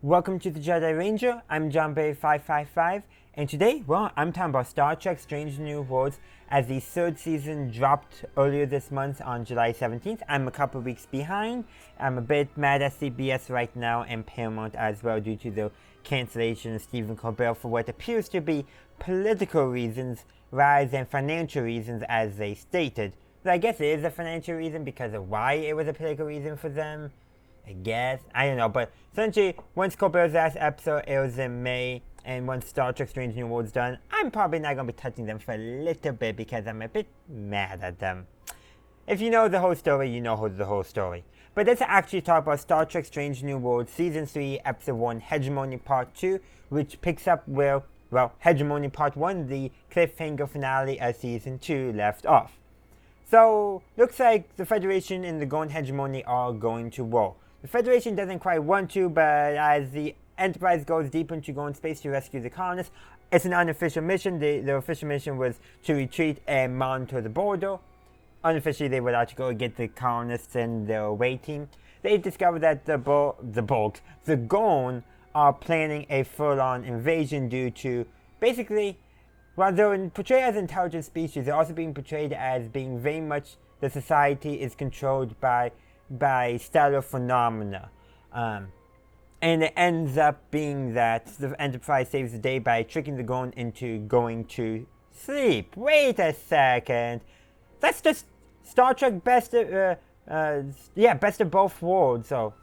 Welcome to the Jedi Ranger. I'm John Bay 555, and today, I'm talking about Star Trek Strange New Worlds as the third season dropped earlier this month on July 17th. I'm a couple weeks behind. I'm a bit mad at CBS right now and Paramount as well due to the cancellation of Stephen Colbert for what appears to be political reasons rather than financial reasons as they stated. So I guess it is a financial reason because of why it was a political reason for them. I guess. I don't know, but essentially, once Colbert's last episode airs in May, and once Star Trek Strange New Worlds done, I'm probably not going to be touching them for a little bit because I'm a bit mad at them. If you know the whole story, you know the whole story. But let's actually talk about Star Trek Strange New Worlds Season 3, Episode 1, Hegemony Part 2, which picks up where, Hegemony Part 1, the cliffhanger finale of Season 2, left off. So, looks like the Federation and the Gorn Hegemony are going to war. The Federation doesn't quite want to, but as the Enterprise goes deep into Gorn space to rescue the colonists, it's an unofficial mission. The official mission was to retreat and monitor the border. Unofficially, they were out to go get the colonists and their away team. They discovered that the Gorn are planning a full-on invasion due to, basically, while they're portrayed as intelligent species, they're also being portrayed as being very much the society is controlled by stellar phenomena. And it ends up being that the Enterprise saves the day by tricking the Gorn into going to sleep. Wait a second. That's just Star Trek best of both worlds, so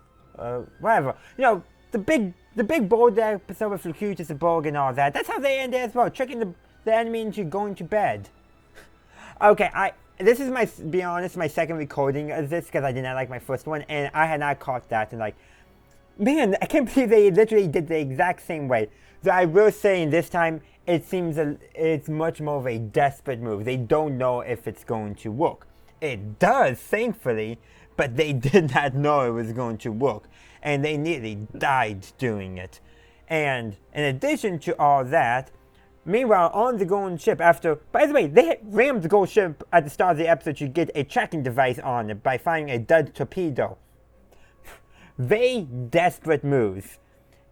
whatever. You know, the big bold episode with Locutus, the Borg and all that, that's how they end it as well, tricking the enemy into going to bed. Okay, this is my second recording of this because I did not like my first one, and I had not caught that, and man, I can't believe they literally did the exact same way. So I will say in this time, it seems it's much more of a desperate move. They don't know if it's going to work. It does, thankfully, but they did not know it was going to work, and they nearly died doing it. And in addition to all that, meanwhile, on the Gorn ship by the way, they rammed the Gorn ship at the start of the episode to get a tracking device on it by firing a dud torpedo. Very desperate moves.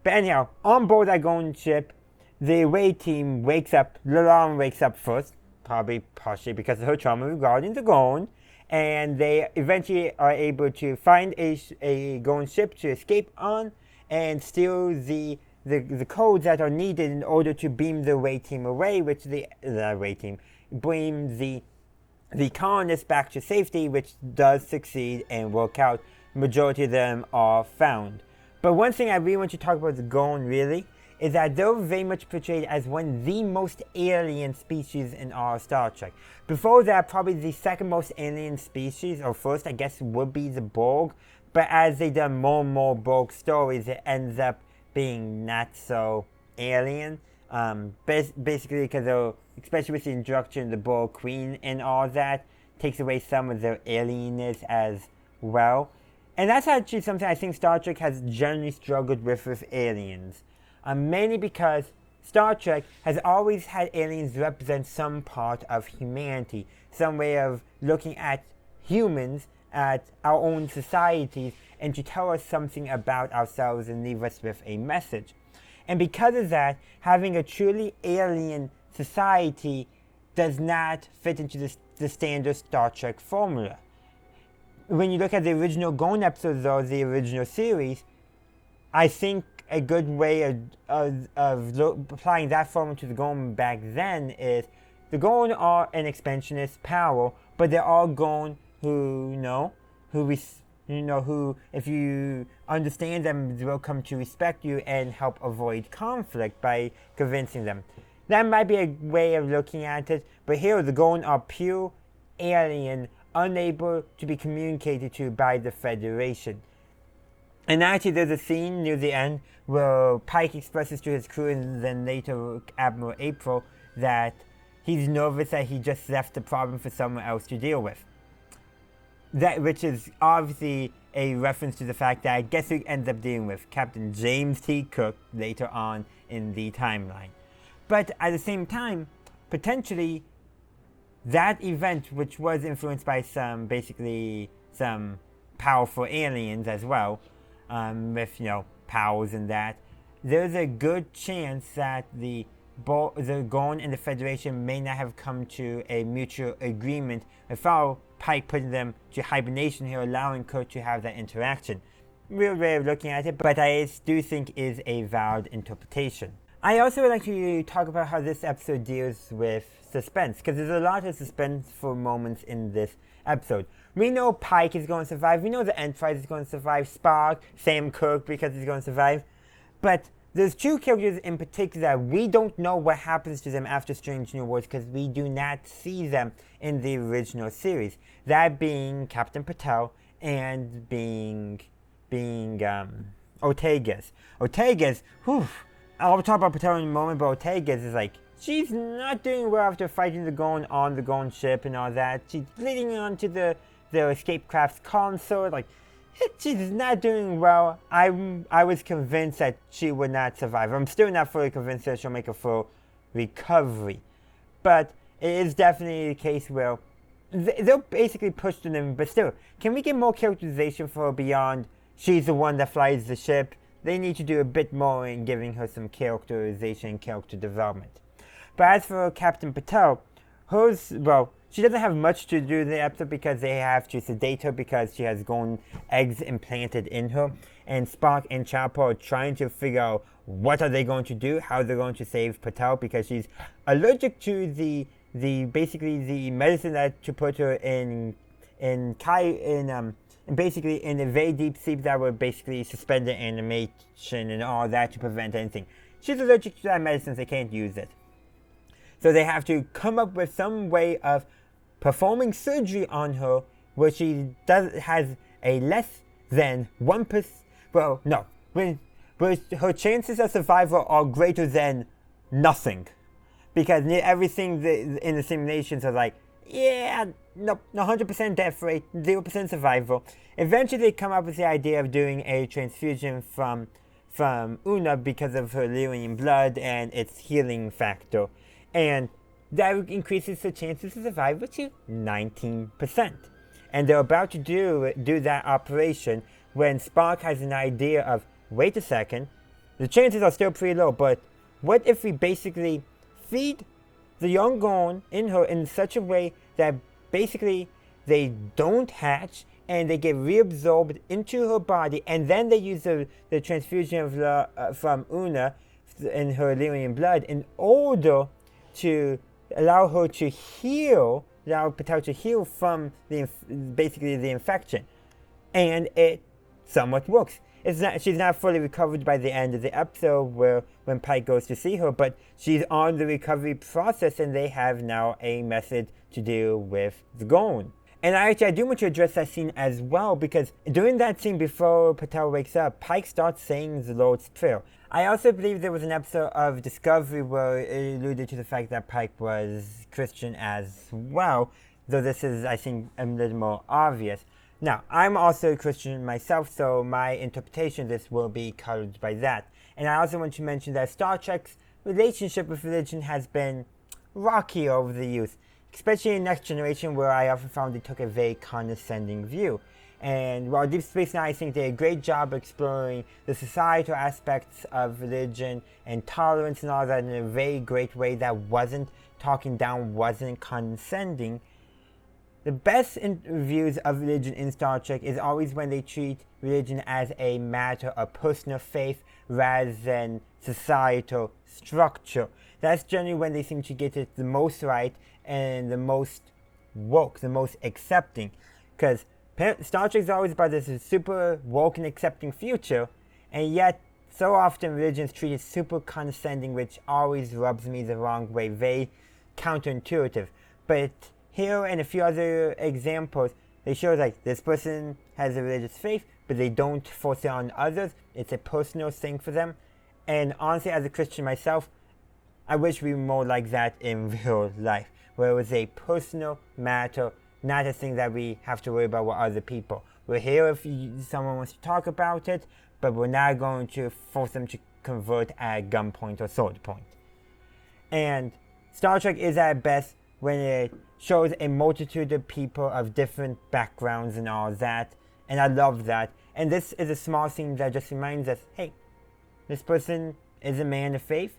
But anyhow, on board that Gorn ship, the away team wakes up, Lalam wakes up first, probably partially because of her trauma regarding the Gorn, and they eventually are able to find a Gorn ship to escape on and steal the codes that are needed in order to beam the away team away, which the away team beam the colonists back to safety, which does succeed and work out. Majority of them are found. But one thing I really want to talk about the Gorn really is that they're very much portrayed as one of the most alien species in all Star Trek. Before that, probably the second most alien species, or first I guess would be the Borg, but as they done more and more Borg stories, it ends up being not so alien, basically because especially with the introduction of the Borg Queen and all that, takes away some of their alienness as well. And that's actually something I think Star Trek has generally struggled with aliens. Mainly because Star Trek has always had aliens represent some part of humanity, some way of looking at humans, at our own societies, and to tell us something about ourselves and leave us with a message. And because of that, having a truly alien society does not fit into the standard Star Trek formula. When you look at the original Gorn episodes, though, the original series, I think a good way of applying that formula to the Gorn back then is the Gorn are an expansionist power, but they're all Gorn who if you understand them, will come to respect you and help avoid conflict by convincing them. That might be a way of looking at it, but here the Gorn are pure alien, unable to be communicated to by the Federation. And actually there's a scene near the end where Pike expresses to his crew and then later Admiral April that he's nervous that he just left the problem for someone else to deal with. That, which is obviously a reference to the fact that guess who ends up dealing with? Captain James T. Cook later on in the timeline. But at the same time, potentially that event, which was influenced by some powerful aliens as well, with powers and that, there's a good chance that the Gorn and the Federation may not have come to a mutual agreement without Pike putting them to hibernation here, allowing Kurt to have that interaction. Real way of looking at it, but I do think is a valid interpretation. I also would like to talk about how this episode deals with suspense, because there's a lot of suspenseful moments in this episode. We know Pike is going to survive, we know the Enterprise is going to survive, Spock, Sam Kirk because he's going to survive, but there's two characters in particular that we don't know what happens to them after Strange New Worlds because we do not see them in the original series. That being Captain Patel and being Ortegas. Ortegas, whew, I'll talk about Patel in a moment, but Ortegas is like, she's not doing well after fighting the Gorn on the Gorn ship and all that. She's bleeding onto the escape craft's console, like, she's not doing well. I was convinced that she would not survive. I'm still not fully convinced that she'll make a full recovery. But it is definitely the case where they'll basically push them, but still, can we get more characterization for her beyond she's the one that flies the ship? They need to do a bit more in giving her some characterization and character development. But as for Captain Patel, she doesn't have much to do in the episode because they have to sedate her because she has Gorn eggs implanted in her. And Spock and Chapel are trying to figure out what are they going to do, how they're going to save Patel because she's allergic to the medicine that to put her basically in a very deep sleep that would basically suspend the animation and all that to prevent anything. She's allergic to that medicine, so they can't use it. So they have to come up with some way of performing surgery on her where she has a less than 1%, where her chances of survival are greater than nothing. Because everything in the simulations are like, yeah, nope, 100% death rate, 0% survival. Eventually they come up with the idea of doing a transfusion from Una because of her Lyrian blood and its healing factor. And that increases the chances of survival to 19%. And they're about to do that operation when Spock has an idea of, wait a second, the chances are still pretty low, but what if we basically feed the young Gorn in her in such a way that basically they don't hatch and they get reabsorbed into her body, and then they use the transfusion from Una in her Lyrian blood in order to allow her to heal, allow Patel to heal from the infection. And it somewhat works. She's not fully recovered by the end of the episode when Pike goes to see her, but she's on the recovery process and they have now a method to deal with the Gorn. And I do want to address that scene as well, because during that scene before Patel wakes up, Pike starts saying the Lord's Prayer. I also believe there was an episode of Discovery where it alluded to the fact that Pike was Christian as well, though this is, I think, a little more obvious. Now, I'm also a Christian myself, so my interpretation of this will be colored by that. And I also want to mention that Star Trek's relationship with religion has been rocky over the years, especially in Next Generation, where I often found it took a very condescending view. And while Deep Space Nine, I think did a great job exploring the societal aspects of religion and tolerance and all that in a very great way that wasn't talking down, wasn't condescending. The best views of religion in Star Trek is always when they treat religion as a matter of personal faith rather than societal structure. That's generally when they seem to get it the most right and the most woke, the most accepting. Because Star Trek is always about this super woke and accepting future, and yet so often religion is treated super condescending, which always rubs me the wrong way, very counterintuitive. But here and a few other examples, they show like this person has a religious faith, but they don't force it on others. It's a personal thing for them. And honestly, as a Christian myself, I wish we were more like that in real life, where it was a personal matter, not a thing that we have to worry about with other people. We're here if someone wants to talk about it, but we're not going to force them to convert at gunpoint or sword point. And Star Trek is at best when it shows a multitude of people of different backgrounds and all that, and I love that. And this is a small scene that just reminds us, hey, this person is a man of faith,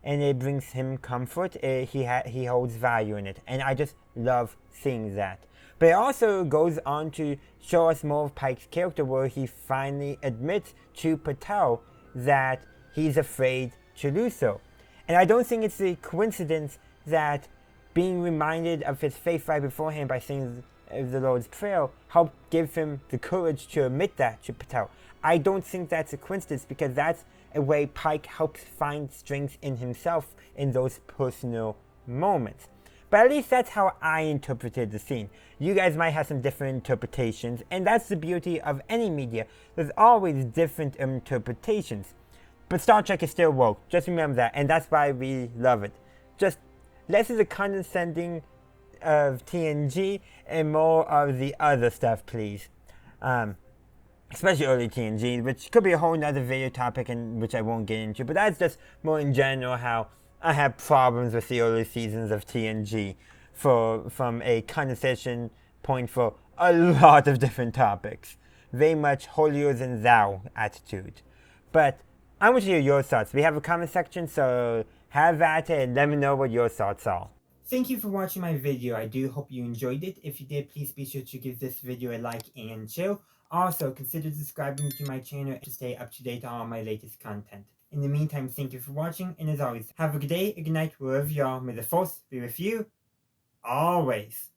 and it brings him comfort. He holds value in it, and I just love seeing that. But it also goes on to show us more of Pike's character, where he finally admits to Patel that he's afraid to do so. And I don't think it's a coincidence that being reminded of his faith right beforehand by saying the Lord's Prayer helped give him the courage to admit that to Patel. I don't think that's a coincidence, because that's a way Pike helps find strength in himself in those personal moments. But at least that's how I interpreted the scene. You guys might have some different interpretations, and that's the beauty of any media. There's always different interpretations. But Star Trek is still woke, just remember that, and that's why we love it. Just less of the condescending of TNG and more of the other stuff, please. Especially early TNG, which could be a whole nother video topic, and which I won't get into, but that's just more in general how I have problems with the early seasons of TNG from a condensation point for a lot of different topics. Very much holier than thou attitude. But I want to hear your thoughts. We have a comment section, so have at it and let me know what your thoughts are. Thank you for watching my video. I do hope you enjoyed it. If you did, please be sure to give this video a like and share. Also, consider subscribing to my channel to stay up to date on all my latest content. In the meantime, thank you for watching, and as always, have a good day, a good night, wherever you are. May the Force be with you, always.